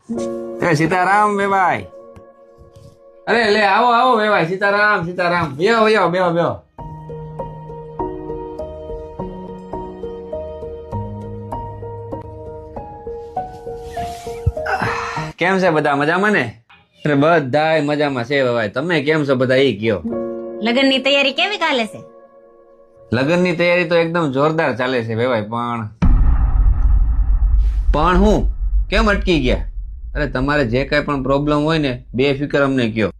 સીતારામ વેવાય. અરે લે આવો આવો વેવાય. સીતારામ સીતારામ. બેહો બેહો બેહો બેહો. કેમ છે બધા મજામાં ને? અરે બધાય મજામાં છે વેવાય. તમે કેમ છો બધા એ કયો? લગ્નની તૈયારી કેવી ચાલે છે? લગ્નની તૈયારી તો એકદમ જોરદાર ચાલે છે વેવાય. પણ હું કેમ અટકી ગયા? અરે તમારે જે કઈ પણ પ્રોબ્લેમ હોય ને બેફિકર અમને કયો.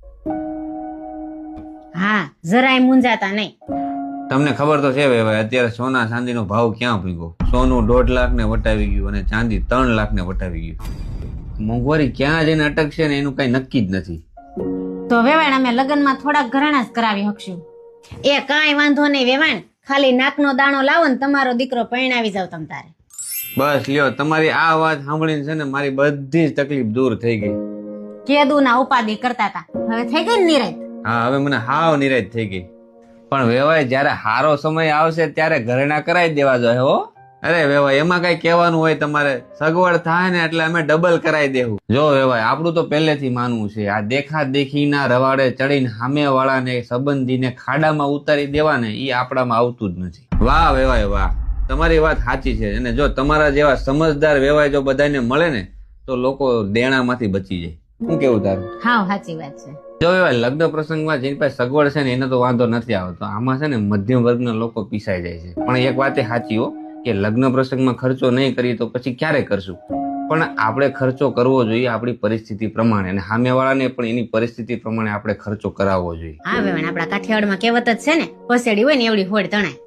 હા, જરાય મૂંઝાતા નહીં. તમને ખબર તો છે વેવાય અત્યારે સોના ચાંદીનો ભાવ ક્યાં ભીગો. સોનું 1.5 લાખ ને વટાવી ગયું અને ચાંદી 3 લાખ ને વટાવી ગયું. મોંઘવારી ક્યાં જઈને અટકશે ને એનું કઈ નક્કી જ નથી. તો વેવાણ અમે લગ્નમાં થોડાક ઘરાણા જ કરાવી શકશું. એ કાંઈ વાંધો નહીં વેવાણ, ખાલી નાકનો દાણો લાવો ને તમારો દીકરો પરણાવી જાવ તમ તારે. બસ લ્યો, તમારી આ વાત સાંભળીને છે ને મારી બધી જ તકલીફ દૂર થઈ ગઈ. કેદુના ઉપાધિ કરતા હતા, હવે થઈ ગઈ ને નિરાંત. હા, હવે મને હાવ નિરાશ થઈ ગઈ. પણ વેવાય જયારે હારો સમય આવશે ત્યારે ઘરેણા કરાવી દેવા જોઈએ હો. અરે વેવાય એમાં કઈ કહેવાનું હોય તમારે? સગવડ થાય ને એટલે અમે ડબલ કરાવી દેવું. જો વેવાય આપણું તો પહેલેથી માનવું છે આ દેખા દેખીના રવાડે ચડીને સામે વાળાને સંબંધીને ખાડામાં ઉતારી દેવાને એ આપણામાં આવતું જ નથી. વાહ વેવાય વાહ, તમારી વાત સાચી છે. અને જો તમારા જેવા સમજદાર વેવાય જો બધાને મળે ને તો લોકો દેણામાંથી બચી જાય. શું કેવું તારું? હા, સાચી વાત છે. જો વેવાય લગ્ન પ્રસંગમાં જેની પાસે સગવડ છે ને એને તો વાંધો નથી આવતો. આમાં છે ને મધ્યમ વર્ગના લોકો પીસાઈ જાય છે. પણ એક વાત એ સાચી હો કે લગ્ન પ્રસંગમાં ખર્ચો નહીં કરીએ તો પછી ક્યારે કરશું? પણ આપણે ખર્ચો કરવો જોઈએ આપણી પરિસ્થિતિ પ્રમાણે, અને સામેવાળાને પણ એની પરિસ્થિતિ પ્રમાણે આપણે ખર્ચો કરાવવો જોઈએ. હા વેવાણ, આપણા કાઠિયાવાડમાં કહેવત જ છે ને, પસેડી હોય ને એવડી હોડ તણાય.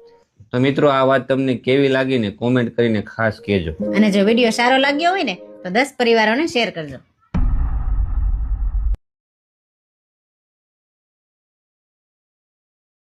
તો મિત્રો આ વાત તમને કેવી લાગી ને કોમેન્ટ કરીને ખાસ કહેજો. અને જો વિડીયો સારો લાગ્યો હોય ને તો 10 પરિવારોને શેર કરજો.